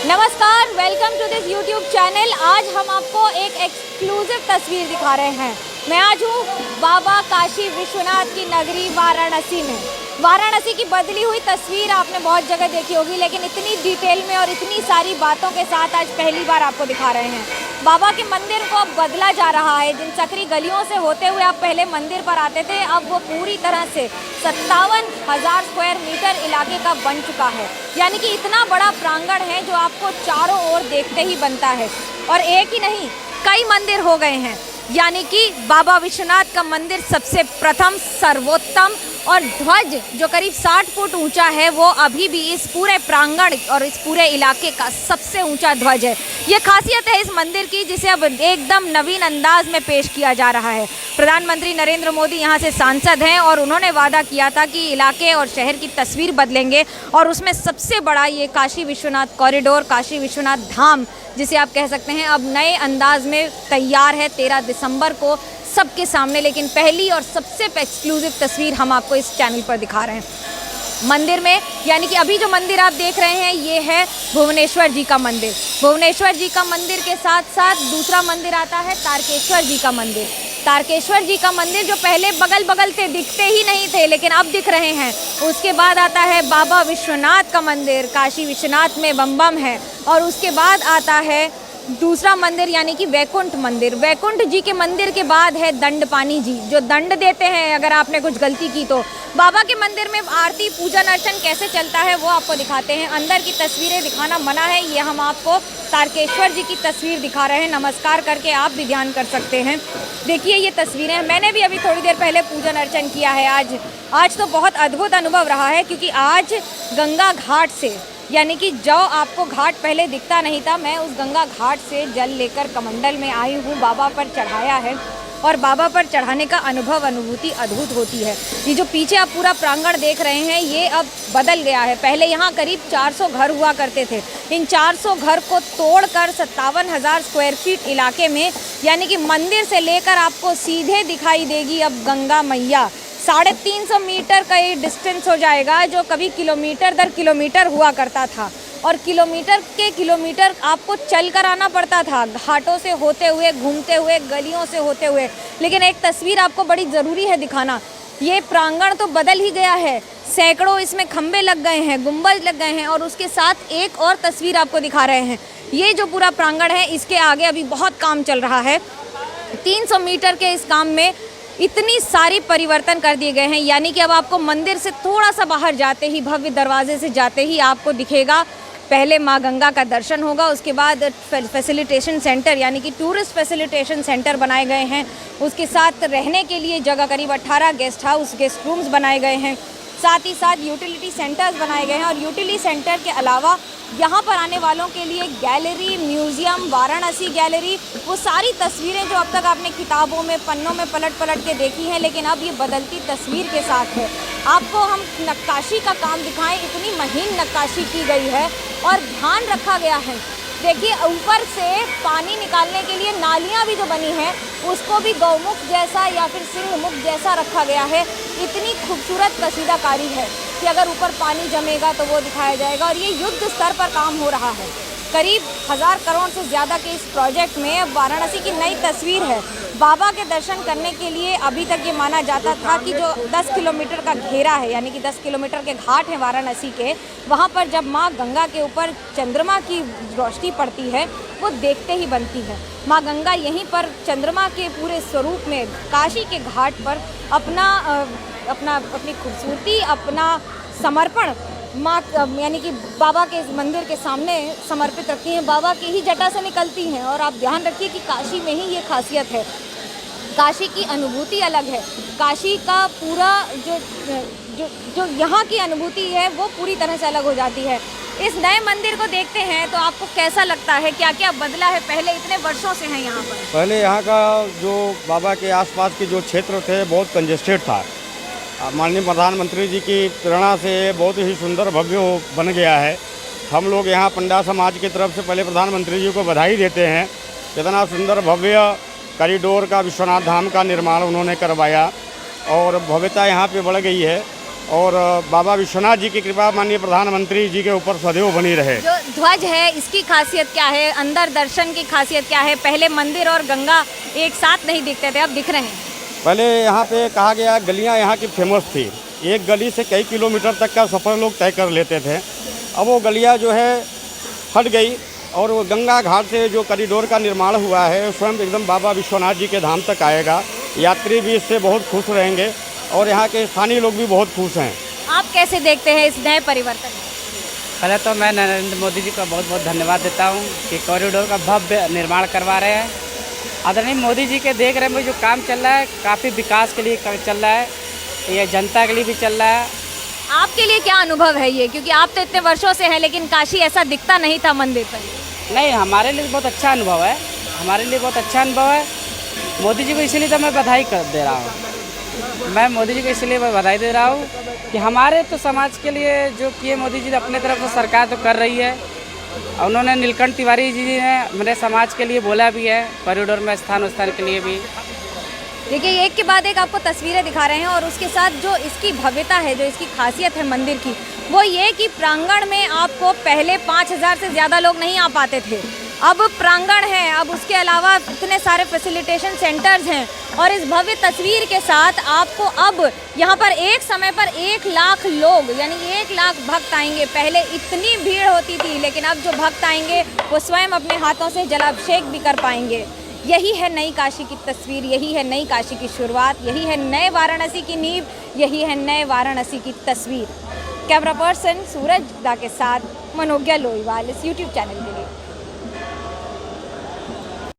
नमस्कार, welcome to this YouTube channel. आज हम आपको एक एक्सक्लूसिव तस्वीर दिखा रहे हैं। मैं आज हूँ बाबा काशी विश्वनाथ की नगरी वाराणसी में। वाराणसी की बदली हुई तस्वीर आपने बहुत जगह देखी होगी, लेकिन इतनी डिटेल में और इतनी सारी बातों के साथ आज पहली बार आपको दिखा रहे हैं। बाबा के मंदिर को अब बदला जा रहा है। जिन सकरी गलियों से होते हुए आप पहले मंदिर पर आते थे, अब वो पूरी तरह से 57,000 स्क्वायर मीटर इलाके का बन चुका है। यानी कि इतना बड़ा प्रांगण है जो आपको चारों ओर देखते ही बनता है। और एक ही नहीं, कई मंदिर हो गए हैं। यानी कि बाबा विश्वनाथ का मंदिर सबसे प्रथम, सर्वोत्तम, और ध्वज जो करीब 60 फुट ऊंचा है, वो अभी भी इस पूरे प्रांगण और इस पूरे इलाके का सबसे ऊंचा ध्वज है। ये खासियत है इस मंदिर की, जिसे अब एकदम नवीन अंदाज में पेश किया जा रहा है। प्रधानमंत्री नरेंद्र मोदी यहाँ से सांसद हैं और उन्होंने वादा किया था कि इलाके और शहर की तस्वीर बदलेंगे, और उसमें सबसे बड़ा ये काशी विश्वनाथ कॉरिडोर, काशी विश्वनाथ धाम जिसे आप कह सकते हैं, अब नए अंदाज में तैयार है 13 दिसंबर को सबके सामने। लेकिन पहली और सबसे एक्सक्लूसिव तस्वीर हम आपको इस चैनल पर दिखा रहे हैं। मंदिर में, यानी कि अभी जो मंदिर आप देख रहे हैं, ये है भुवनेश्वर जी का मंदिर। भुवनेश्वर जी का मंदिर के साथ साथ दूसरा मंदिर आता है तारकेश्वर जी का मंदिर। तारकेश्वर जी का मंदिर जो पहले बगल बगल से दिखते ही नहीं थे, लेकिन अब दिख रहे हैं। उसके बाद आता है बाबा विश्वनाथ का मंदिर, काशी विश्वनाथ में बम बम है। और उसके बाद आता है दूसरा मंदिर, यानी कि वैकुंठ मंदिर। वैकुंठ जी के मंदिर के बाद है दंडपानी जी, जो दंड देते हैं अगर आपने कुछ गलती की तो। बाबा के मंदिर में आरती, पूजन अर्चन कैसे चलता है वो आपको दिखाते हैं। अंदर की तस्वीरें दिखाना मना है, ये हम आपको तारकेश्वर जी की तस्वीर दिखा रहे हैं। नमस्कार करके आप भी ध्यान कर सकते हैं। देखिए ये तस्वीरें, मैंने भी अभी थोड़ी देर पहले पूजन अर्चन किया है। आज तो बहुत अद्भुत अनुभव रहा है, क्योंकि आज गंगा घाट से, यानी कि जो आपको घाट पहले दिखता नहीं था, मैं उस गंगा घाट से जल लेकर कमंडल में आई हूँ, बाबा पर चढ़ाया है। और बाबा पर चढ़ाने का अनुभूति अद्भुत होती है। ये जो पीछे आप पूरा प्रांगण देख रहे हैं, ये अब बदल गया है। पहले यहाँ करीब 400 घर हुआ करते थे। इन 400 घर को तोड़कर 57,000 स्क्वायर फीट इलाके में, यानी कि मंदिर से लेकर आपको सीधे दिखाई देगी अब गंगा मैया। 350 मीटर का ये डिस्टेंस हो जाएगा, जो कभी किलोमीटर दर किलोमीटर हुआ करता था। और किलोमीटर के किलोमीटर आपको चल कर आना पड़ता था, घाटों से होते हुए, घूमते हुए, गलियों से होते हुए। लेकिन एक तस्वीर आपको बड़ी ज़रूरी है दिखाना। ये प्रांगण तो बदल ही गया है, सैकड़ों इसमें खंबे लग गए हैं, गुंबद लग गए हैं। और उसके साथ एक और तस्वीर आपको दिखा रहे हैं। ये जो पूरा प्रांगण है, इसके आगे अभी बहुत काम चल रहा है। 300 मीटर के इस काम में इतनी सारी परिवर्तन कर दिए गए हैं। यानी कि अब आपको मंदिर से थोड़ा सा बाहर जाते ही, भव्य दरवाजे से जाते ही आपको दिखेगा, पहले माँ गंगा का दर्शन होगा। उसके बाद फैसिलिटेशन सेंटर, यानी कि टूरिस्ट फैसिलिटेशन सेंटर बनाए गए हैं। उसके साथ रहने के लिए जगह, करीब 18 गेस्ट हाउस, गेस्ट रूम्स बनाए गए हैं। साथ ही साथ यूटिलिटी सेंटर्स बनाए गए हैं। और यूटिलिटी सेंटर के अलावा यहाँ पर आने वालों के लिए गैलरी, म्यूज़ियम, वाराणसी गैलरी, वो सारी तस्वीरें जो अब तक आपने किताबों में, पन्नों में पलट के देखी हैं, लेकिन अब ये बदलती तस्वीर के साथ है। आपको हम नक्काशी का काम दिखाएं, इतनी महीन नक्काशी की गई है और ध्यान रखा गया है। देखिए ऊपर से पानी निकालने के लिए नालियाँ भी जो बनी हैं, उसको भी गौमुख जैसा या फिर सिंहमुख जैसा रखा गया है। इतनी खूबसूरत कसीदाकारी है कि अगर ऊपर पानी जमेगा तो वो दिखाया जाएगा। और ये युद्ध स्तर पर काम हो रहा है। करीब 1000 करोड़ से ज़्यादा के इस प्रोजेक्ट में अब वाराणसी की नई तस्वीर है। बाबा के दर्शन करने के लिए अभी तक ये माना जाता था कि जो 10 किलोमीटर का घेरा है, यानी कि 10 किलोमीटर के घाट हैं वाराणसी के, वहाँ पर जब माँ गंगा के ऊपर चंद्रमा की रोशनी पड़ती है, वो देखते ही बनती है। माँ गंगा यहीं पर चंद्रमा के पूरे स्वरूप में काशी के घाट पर अपनी खूबसूरती, अपना समर्पण माँ, यानी कि बाबा के इस मंदिर के सामने समर्पित रखती हैं। बाबा की ही जटा से निकलती हैं। और आप ध्यान रखिए कि काशी में ही ये खासियत है, काशी की अनुभूति अलग है। काशी का पूरा जो यहाँ की अनुभूति है, वो पूरी तरह से अलग हो जाती है। इस नए मंदिर को देखते हैं तो आपको कैसा लगता है, क्या क्या बदला है? पहले इतने वर्षों से हैं यहाँ पर। पहले यहाँ का जो बाबा के आसपास के जो क्षेत्र थे, बहुत कंजेस्टेड था। माननीय प्रधानमंत्री जी की प्रेरणा से बहुत ही सुंदर भव्य बन गया है। हम लोग यहाँ पंडा समाज की तरफ से पहले प्रधानमंत्री जी को बधाई देते हैं। इतना सुंदर भव्य कॉरिडोर का, विश्वनाथ धाम का निर्माण उन्होंने करवाया और भव्यता यहाँ पे बढ़ गई है। और बाबा विश्वनाथ जी की कृपा माननीय प्रधानमंत्री जी के ऊपर सदैव बनी रहे। जो ध्वज है इसकी खासियत क्या है, अंदर दर्शन की खासियत क्या है? पहले मंदिर और गंगा एक साथ नहीं दिखते थे, अब दिख रहे हैं। पहले यहाँ पे कहा गया गलियाँ यहाँ की फेमस थी, एक गली से कई किलोमीटर तक का सफ़र लोग तय कर लेते थे। अब वो गलियाँ जो है हट गई और वो गंगा घाट से जो कॉरिडोर का निर्माण हुआ है स्वयं एकदम बाबा विश्वनाथ जी के धाम तक आएगा। यात्री भी इससे बहुत खुश रहेंगे और यहाँ के स्थानीय लोग भी बहुत खुश हैं। आप कैसे देखते हैं इस नए परिवर्तन? पहले तो मैं नरेंद्र मोदी जी का बहुत बहुत धन्यवाद देता हूँ कि कॉरिडोर का भव्य निर्माण करवा रहे हैं। आदरणीय मोदी जी के देख रहे में जो काम चल रहा है काफ़ी विकास के लिए चल रहा है, ये जनता के लिए भी चल रहा है। आपके लिए क्या अनुभव है ये, क्योंकि आप तो इतने वर्षों से हैं लेकिन काशी ऐसा दिखता नहीं था मंदिर पर? नहीं, हमारे लिए बहुत अच्छा अनुभव है, हमारे लिए बहुत अच्छा अनुभव है। मोदी जी को इसीलिए तो मैं बधाई दे रहा हूँ। मैं मोदी जी को इसलिए मैं बधाई दे रहा हूँ कि हमारे तो समाज के लिए जो किए मोदी जी अपने तरफ से सरकार तो कर रही है। उन्होंने नीलकंठ तिवारी जी ने मेरे समाज के लिए बोला भी है, कॉरिडोर में स्थान के लिए भी। देखिए एक के बाद एक आपको तस्वीरें दिखा रहे हैं और उसके साथ जो इसकी भव्यता है, जो इसकी खासियत है मंदिर की, वो ये कि प्रांगण में आपको पहले 5000 से ज़्यादा लोग नहीं आ पाते थे, अब प्रांगण है, अब उसके अलावा इतने सारे फैसिलिटेशन सेंटर्स हैं और इस भव्य तस्वीर के साथ आपको अब यहाँ पर एक समय पर 1 लाख लोग यानी 1 लाख भक्त आएंगे। पहले इतनी भीड़ होती थी लेकिन अब जो भक्त आएंगे वो स्वयं अपने हाथों से जलाभिषेक भी कर पाएंगे। यही है नई काशी की तस्वीर, यही है नई काशी की शुरुआत, यही है नए वाराणसी की नींव, यही है नए वाराणसी की तस्वीर। कैमरा पर्सन सूरज दा के साथ मनोज्ञा लोईवाल इस यूट्यूब चैनल के लिए।